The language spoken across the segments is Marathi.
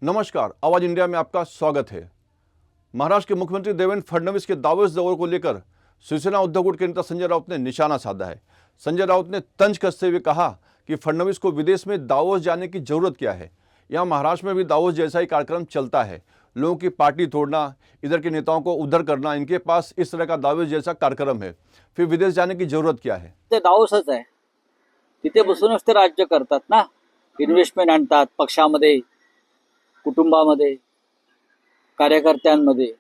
नमस्कार, आवाज इंडिया में आपका स्वागत है। महाराष्ट्र के मुख्यमंत्री देवेंद्र फडणवीस के दावोस दौरे को लेकर शिवसेना उद्धव गुट के नेता संजय राउत ने निशाना साधा है। संजय राउत ने तंज कसते हुए कहा कि फडणवीस को विदेश में दावोस जाने की जरूरत क्या है। यहाँ महाराष्ट्र में भी दावोस जैसा ही कार्यक्रम चलता है। लोगों की पार्टी तोड़ना, इधर के नेताओं को उधर करना, इनके पास इस तरह का दावोस जैसा कार्यक्रम है। फिर विदेश जाने की जरूरत क्या है? ते दावोसच आहे, तिथे बसूनच ते राज्य करतात ना, इन्व्हेस्टमेंट आणतात पक्षामध्ये, कुटुंबामध्ये, कार्यकर्त्यांमध्ये.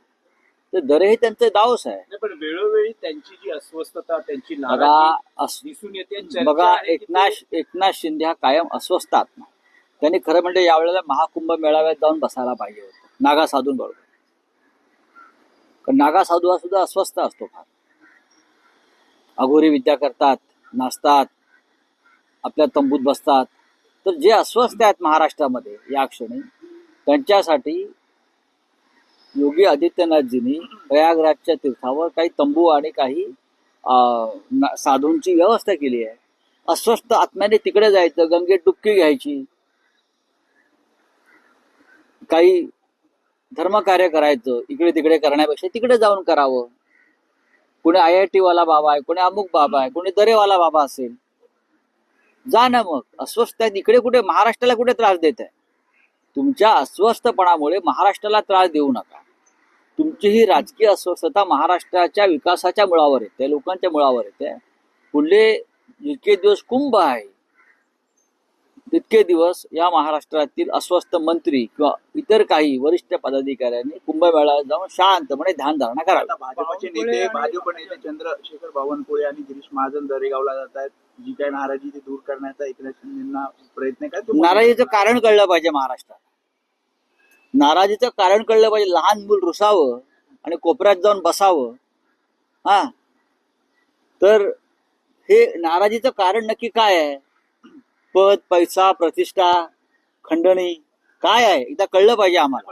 तर दरही त्यांचे दावोस आहे. नाही, पण वेळोवेळी त्यांची जी अस्वस्थता, त्यांची बघा नाराजी दिसून येते. चर्चा बघा आहे की ते- एकनाथ शिंदे हा कायम अस्वस्थ आत्मा. त्यांनी खरं म्हणजे यावेळेला महाकुंभ मेळाव्यात जाऊन बसायला पाहिजे होतं नागा साधूंबरोबर. कारण नागा साधू हा सुद्धा अस्वस्थ असतो फार. अघोरी विद्या करतात, नाचतात, आपल्या तंबूत बसतात. तर जे अस्वस्थ आहेत महाराष्ट्रामध्ये या क्षणी, त्यांच्यासाठी योगी आदित्यनाथजींनी प्रयागराजच्या तीर्थावर काही तंबू आणि काही साधूंची व्यवस्था केली आहे. अस्वस्थ आत्म्याने तिकडे जायचं, गंगेत डुबकी घ्यायची, काही धर्मकार्य करायचं. इकडे तिकडे करण्यापेक्षा तिकडे जाऊन करावं. कोणी IIT वाला बाबा आहे, कोणी अमुक बाबा आहे, कोणी दरेवाला बाबा असेल, जा ना. मग अस्वस्थ आहेत इकडे कुठे महाराष्ट्राला कुठे त्रास देत आहे? तुमच्या अस्वस्थपणामुळे महाराष्ट्राला त्रास देऊ नका. तुमची ही राजकीय अस्वस्थता महाराष्ट्राच्या विकासाच्या मुळावर येते, लोकांच्या मुळावर येते. पुढले जितके दिवस कुंभ आहे तितके दिवस या महाराष्ट्रातील अस्वस्थ मंत्री किंवा इतर काही वरिष्ठ पदाधिकाऱ्यांनी कुंभमेळ्यात जाऊन शांतपणे ध्यानधारणा करावी. आता भाजपचे नेते चंद्रशेखर बावनकुळे आणि गिरीश महाजन दरेगावला जात आहेत. जी काही नाराजी ती दूर करण्याचा एकनाथ शिंदेंना प्रयत्न काय? नाराजीचं कारण कळलं पाहिजे महाराष्ट्रात. नाराजीचं कारण कळलं पाहिजे. लहान मूल रुसावं आणि कोपऱ्यात जाऊन बसावं, हा, तर हे नाराजीचं कारण नक्की काय आहे? पद, पैसा, प्रतिष्ठा, खंडणी काय आहे? एकदा कळलं पाहिजे आम्हाला.